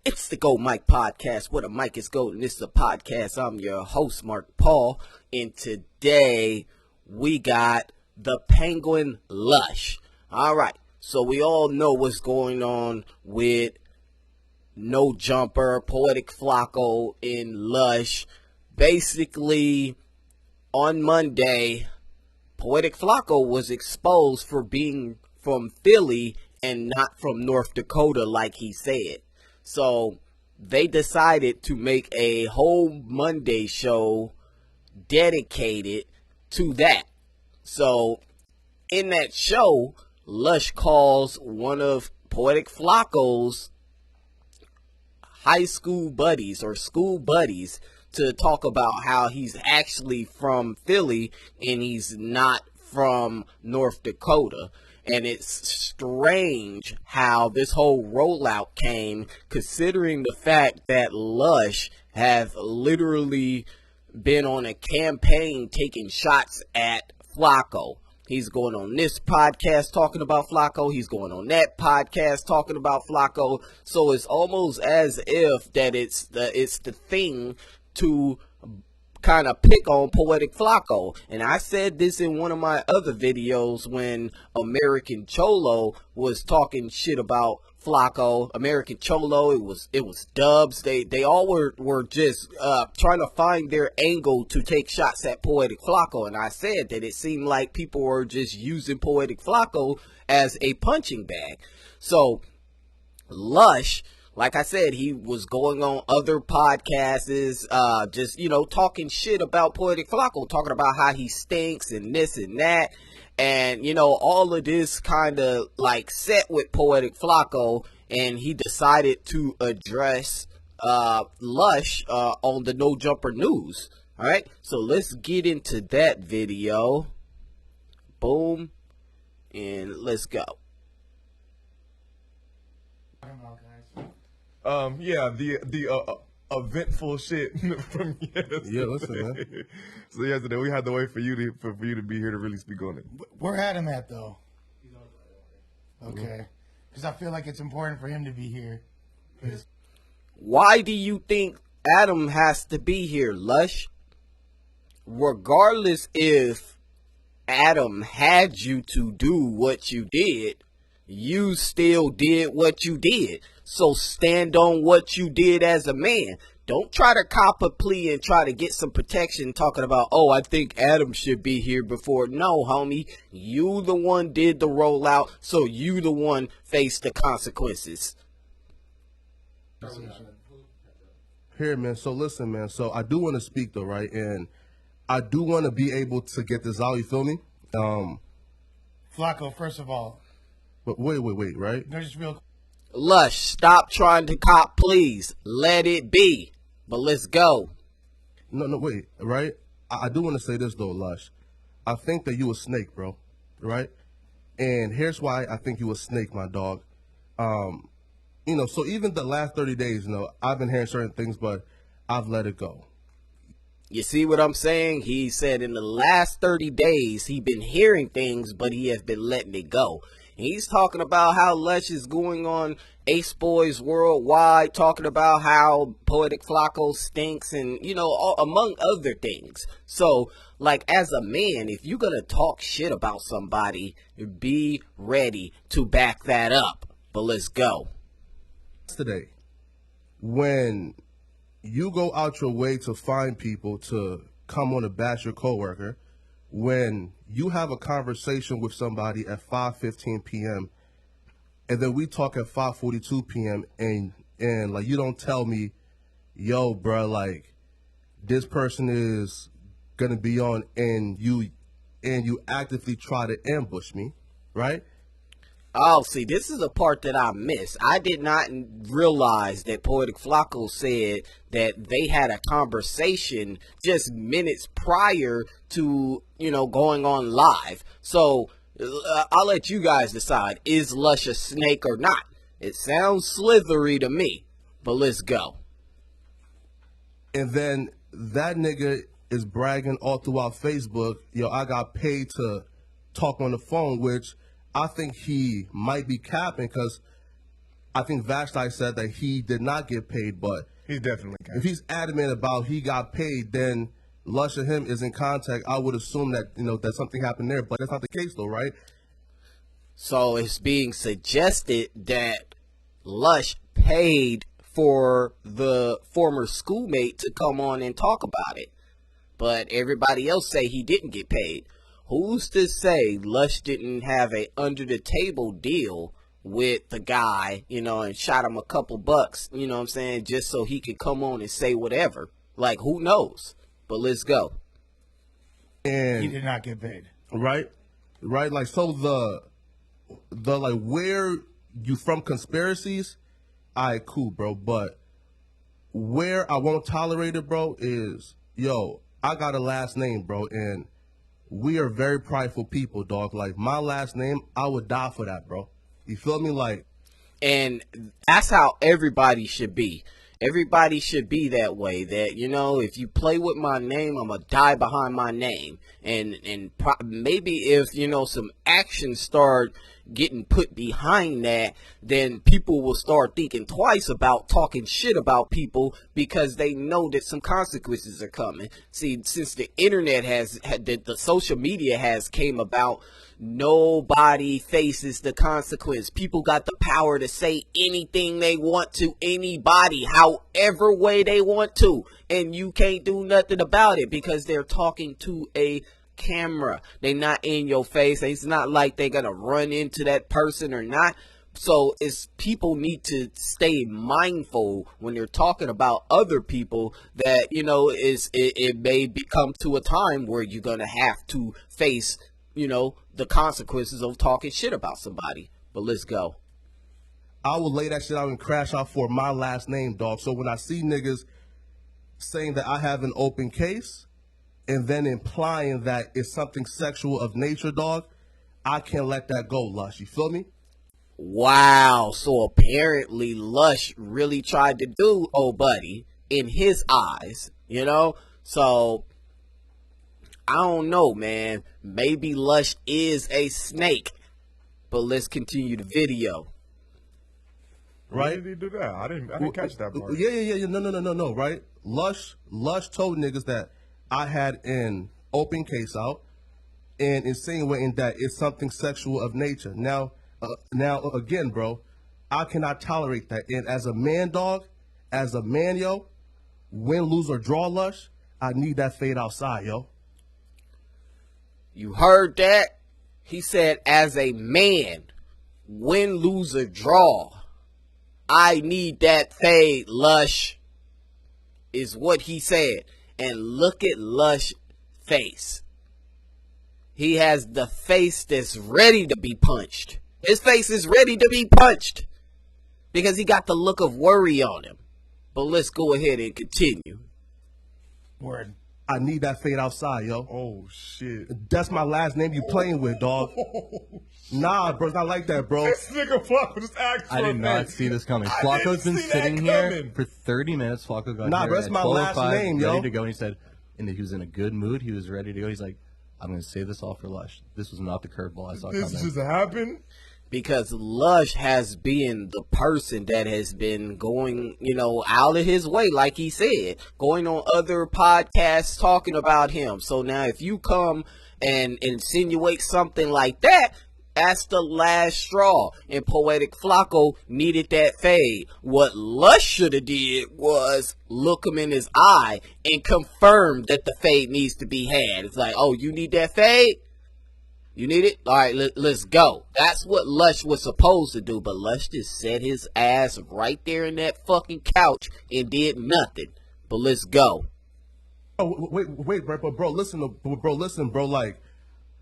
It's the Go Mike Podcast, where the mic is golden. This is a podcast. I'm your host, Mark Paul, and today we got the Penguin Lush. All right, so we all know what's going on with No Jumper, Poetik, Flakko, in Lush. Basically, on Monday, Poetik Flakko was exposed for being from Philly and not from North Dakota like he said. So they decided to make a whole Monday show dedicated to that. So in that show, Lush calls one of Poetik Flakko's high school buddies or school buddies to talk about how he's actually from Philly and he's not from North Dakota. And it's strange how this whole rollout came, considering the fact that Lush have literally been on a campaign taking shots at Flakko. He's going on this podcast talking about Flakko. He's going on that podcast talking about Flakko. So it's almost as if that it's the thing to kind of pick on Poetik Flakko. And I said this in one of my other videos when American Cholo was talking shit about Flakko. American Cholo, it was Dubs. They all were just trying to find their angle to take shots at Poetik Flakko. And I said that it seemed like people were just using Poetik Flakko as a punching bag. So Lush, like I said, he was going on other podcasts, just, talking shit about Poetik Flakko, talking about how he stinks and this and that. And, all of this kind of like set with Poetik Flakko, and he decided to address Lush on the No Jumper News. All right, so let's get into that video. Boom, and let's go. The eventful shit from yesterday. Yeah, listen, man. So yesterday we had to wait for you to be here to really speak on it. Where Adam at though? Okay, because I feel like it's important for him to be here. Why do you think Adam has to be here, Lush? Regardless if Adam had you to do what you did, you still did what you did. So stand on what you did as a man. Don't try to cop a plea and try to get some protection talking about, oh, I think Adam should be here before. No, homie, you the one did the rollout, so you the one faced the consequences. Here, man. So listen, man. So I do want to speak though, right? And I do want to be able to get this out. You feel me? Flakko, first of all. But wait, right? No, just real. Lush, stop trying to cop please. Let it be. But let's go. No, wait, right? I do want to say this though, Lush. I think that you a snake, bro. Right? And here's why I think you a snake, my dog. So even the last 30 days, I've been hearing certain things, but I've let it go. You see what I'm saying? He said in the last 30 days, he been hearing things, but he has been letting it go. He's talking about how Lush is going on Ace Boys Worldwide, talking about how Poetik Flakko stinks and, among other things. So, like, as a man, if you're going to talk shit about somebody, be ready to back that up. But let's go. Today, when you go out your way to find people to come on to bash your coworker, when you have a conversation with somebody at 5:15 p.m. and then we talk at 5:42 p.m. and like you don't tell me, yo, bro, like this person is gonna be on, and you actively try to ambush me, right? Oh, see, this is a part that I missed. I did not realize that Poetik Flakko said that they had a conversation just minutes prior to, going on live. So I'll let you guys decide. Is Lush a snake or not? It sounds slithery to me, but let's go. And then that nigga is bragging all throughout Facebook, yo, I got paid to talk on the phone, which I think he might be capping, because I think Vashti said that he did not get paid, but He's definitely if he's adamant about he got paid, then Lush and him is in contact. I would assume that, that something happened there, but that's not the case though, right? So it's being suggested that Lush paid for the former schoolmate to come on and talk about it. But everybody else say he didn't get paid. Who's to say Lush didn't have a under the table deal with the guy, and shot him a couple bucks, you know what I'm saying, just so he could come on and say whatever. Like, who knows? But let's go. And He did not get paid. right, like, so the like, where you from conspiracies, all right, cool, bro, but where I won't tolerate it, bro, is, I got a last name, bro, and we are very prideful people, dog. Like, my last name, I would die for that, bro. You feel me? Like, And that's how everybody should be. Everybody should be that way. That, if you play with my name, I'm going to die behind my name. And maybe if, some actions start getting put behind that, then people will start thinking twice about talking shit about people because they know that some consequences are coming. See, since the internet the social media has came about, nobody faces the consequence. People got the power to say anything they want to anybody, however way they want to, and you can't do nothing about it because they're talking to a camera. They're not in your face. It's not like they're gonna run into that person or not. So people need to stay mindful when they're talking about other people that, it may become to a time where you're gonna have to face, the consequences of talking shit about somebody. But let's go. I will lay that shit out and crash out for my last name, dog. So when I see niggas saying that I have an open case and then implying that it's something sexual of nature, dog, I can't let that go, Lush. You feel me? Wow. So apparently Lush really tried to do old buddy in his eyes, So I don't know, man. Maybe Lush is a snake. But let's continue the video. Why Right? did he do that? I didn't catch that part. Yeah. No, right? Lush told niggas that I had an open case out and insinuating that it's something sexual of nature. Now again, bro, I cannot tolerate that. And as a man, dog, win, lose, or draw, Lush, I need that fade outside, yo. You heard that? He said, as a man, win, lose, or draw, I need that fade, Lush, is what he said. And look at Lush's face. He has the face that's ready to be punched. His face is ready to be punched because he got the look of worry on him. But let's go ahead and continue. Word. I need that fade outside, yo. Oh shit. That's my last name you playing with, dog. Nah, bro, it's not like that, bro. This nigga Flakko just asked for I did a not name. see this coming. I Flacco's didn't been see that sitting here coming. for 30 minutes. Flacco got Nah, here bro, that's at my last 12:05, name, yo. ready to go, and he said, and he was in a good mood. He was ready to go. He's like, I'm going to save this all for Lush. This was not the curveball I saw This coming. just happened. Because Lush has been the person that has been going, out of his way, like he said, going on other podcasts talking about him. So now if you come and insinuate something like that, that's the last straw. And Poetik Flakko needed that fade. What Lush should have did was look him in his eye and confirm that the fade needs to be had. It's like, oh, you need that fade? You need it? All right, let's go. That's what Lush was supposed to do, but Lush just set his ass right there in that fucking couch and did nothing. But let's go. Oh, wait, bro, but bro, listen, bro, like,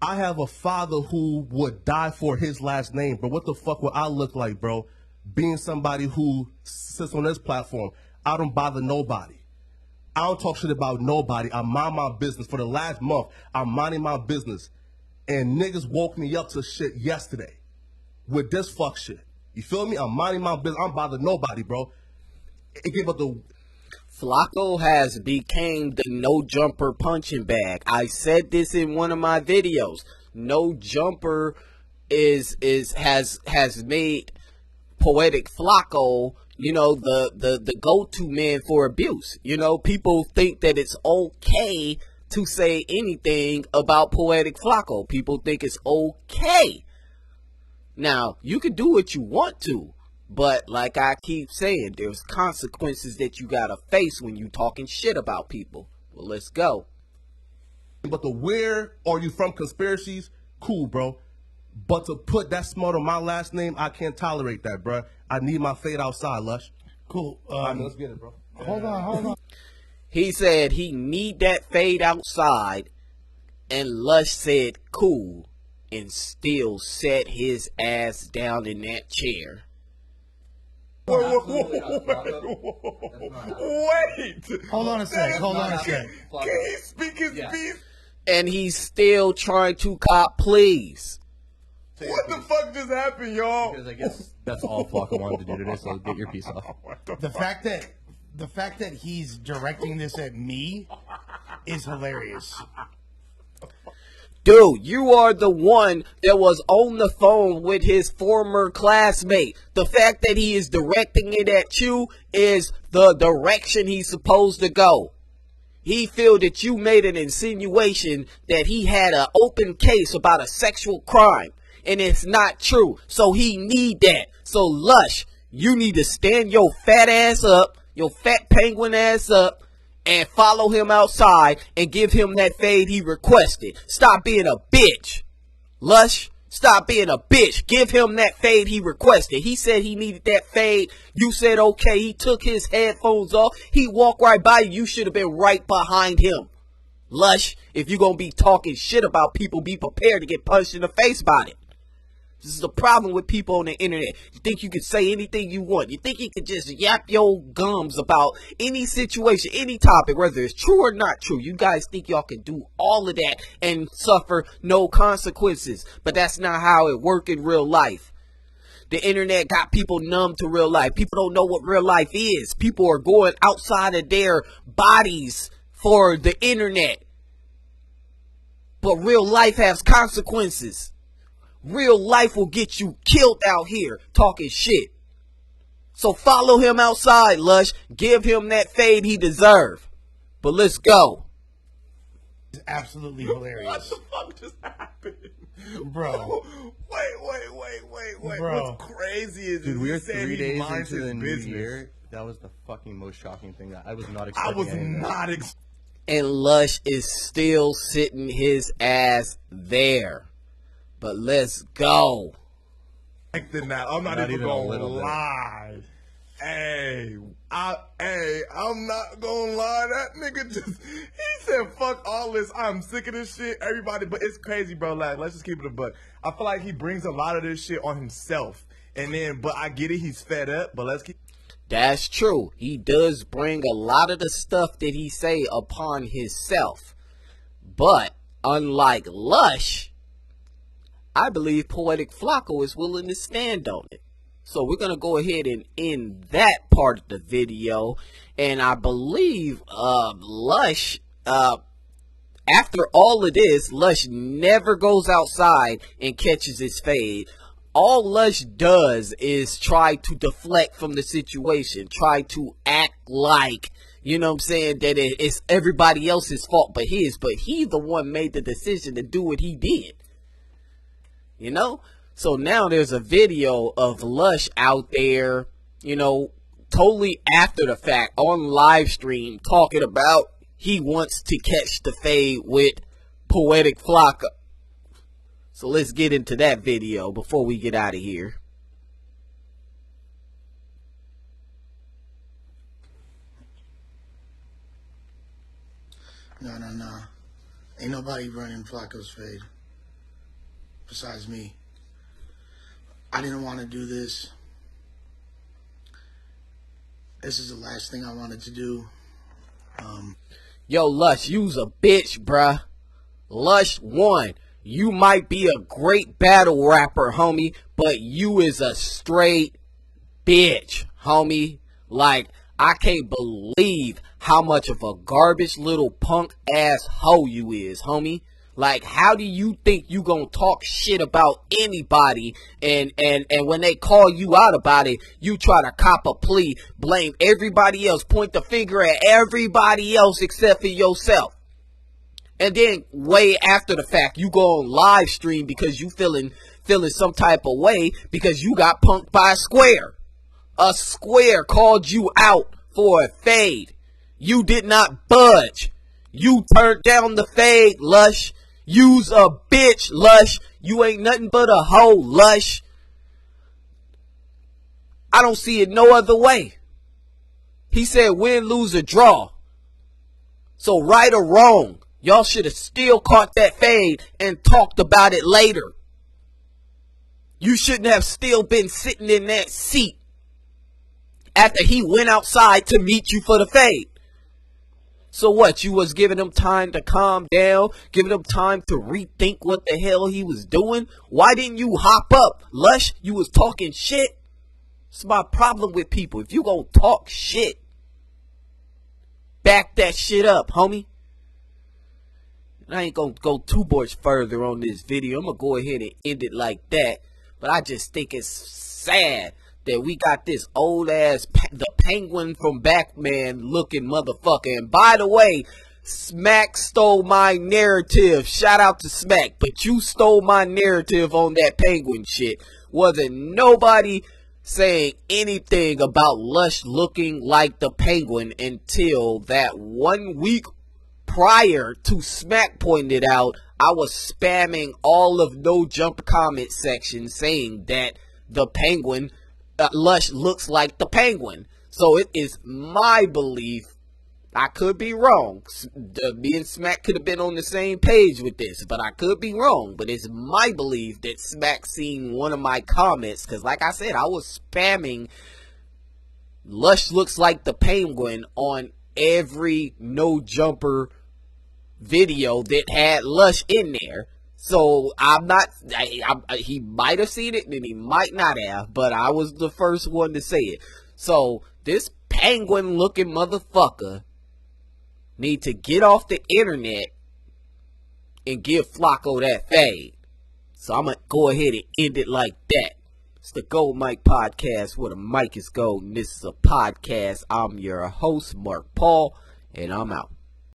I have a father who would die for his last name, bro. What the fuck would I look like, bro? Being somebody who sits on this platform, I don't bother nobody. I don't talk shit about nobody. I mind my business. For the last month, I'm minding my business. And niggas woke me up to shit yesterday with this fuck shit. You feel me? I'm minding my business. I'm bothering nobody, bro. It gave up the... Flakko has became the no jumper punching bag. I said this in one of my videos. No jumper has made Poetik Flakko, you know, the go-to man for abuse. You know, people think that it's okay to say anything about Poetik Flakko. People think it's okay. Now, you can do what you want to, but like I keep saying, there's consequences that you gotta face when you talking shit about people. Well, let's go. But the where are you from conspiracies, cool, bro. But to put that smart on my last name, I can't tolerate that, bro. I need my fade outside, Lush. Cool. Let's get it, bro. Hold on. He said he need that fade outside, and Lush said cool, and still set his ass down in that chair. Wait. Hold on a sec. Can he speak his piece? And he's still trying to cop pleas. What the fuck just happened, y'all? Because I guess that's all Flakko wanted to do today, so get your piece off. The fact that he's directing this at me is hilarious. Dude, you are the one that was on the phone with his former classmate. The fact that he is directing it at you is the direction he's supposed to go. He feel that you made an insinuation that he had an open case about a sexual crime, and it's not true. So he need that. So Lush, you need to stand your fat ass up, your fat penguin ass up, and follow him outside and give him that fade he requested. Stop being a bitch. Lush, stop being a bitch. Give him that fade he requested. He said he needed that fade. You said okay. He took his headphones off. He walked right by you. You should have been right behind him. Lush, if you're going to be talking shit about people, be prepared to get punched in the face about it. This is the problem with people on the internet. You think you can say anything you want. You think you can just yap your gums about any situation, any topic, whether it's true or not true. You guys think y'all can do all of that and suffer no consequences. But that's not how it works in real life. The internet got people numb to real life. People don't know what real life is. People are going outside of their bodies for the internet. But real life has consequences. Real life will get you killed out here talking shit. So follow him outside, Lush. Give him that fade he deserve. But let's go. It's absolutely hilarious. What the fuck just happened? Bro. Wait. Bro. What's crazy is Dude, we are he said 3 he days minds into his the new business. year. That was the fucking most shocking thing that I was not I expecting. was any of that. not And Lush is still sitting his ass there. But let's go. expecting that. I'm not even even a gonna little bit. lie. I'm not gonna lie. That nigga he said, fuck all this. I'm sick of this shit. Everybody, but it's crazy, bro. Like, let's just keep it a buck. I feel like he brings a lot of this shit on himself. And then, but I get it. He's fed up, but let's keep. That's true. He does bring a lot of the stuff that he say upon himself. But unlike Lush, I believe Poetik Flakko is willing to stand on it. So we're going to go ahead and end that part of the video. And I believe Lush, after all of this, Lush never goes outside and catches his fade. All Lush does is try to deflect from the situation, try to act like, you know what I'm saying, that it's everybody else's fault but his. But he the one made the decision to do what he did. You know? So now there's a video of Lush out there, you know, totally after the fact on live stream talking about he wants to catch the fade with Poetik Flakko. So let's get into that video before we get out of here. No. Ain't nobody running Flacco's fade besides me. I didn't want to do this. This is the last thing I wanted to do. Yo, Lush, you's a bitch, bruh. Lush 1. You might be a great battle rapper, homie, but you is a straight bitch, homie. Like, I can't believe how much of a garbage little punk ass hoe you is, homie. Like, how do you think you gonna talk shit about anybody, and when they call you out about it, you try to cop a plea, blame everybody else, point the finger at everybody else except for yourself. And then way after the fact, you go on live stream because you feeling some type of way because you got punked by a square. A square called you out for a fade. You did not budge. You turned down the fade, Lush. You's a bitch, Lush. You ain't nothing but a hoe, Lush. I don't see it no other way. He said win, lose, or draw. So right or wrong, y'all should have still caught that fade and talked about it later. You shouldn't have still been sitting in that seat after he went outside to meet you for the fade. So what, you was giving him time to calm down, giving him time to rethink what the hell he was doing? Why didn't you hop up, Lush? You was talking shit. It's my problem with people. If you gonna talk shit, back that shit up, homie. I ain't gonna go too much further on this video. I'm gonna go ahead and end it like that. But I just think it's sad that we got this old ass, the Penguin from Batman looking motherfucker. And by the way, Smack stole my narrative. Shout out to Smack. But you stole my narrative on that Penguin shit. Wasn't nobody saying anything about Lush looking like the Penguin until that 1 week prior to Smack pointed out. I was spamming all of No Jump comment section saying that the Penguin, Lush looks like the Penguin. So it is my belief, I could be wrong, me and Smack could have been on the same page with this, but I could be wrong. But it's my belief that Smack seen one of my comments, because like I said, I was spamming Lush looks like the Penguin on every No Jumper video that had Lush in there. So I'm not, he might have seen it and he might not have, but I was the first one to say it. So this Penguin looking motherfucker need to get off the internet and give Flakko that fade. So I'm going to go ahead and end it like that. It's the Gold Mike Podcast, where the mic is gold, and this is a podcast. I'm your host, Mark Paul, and I'm out.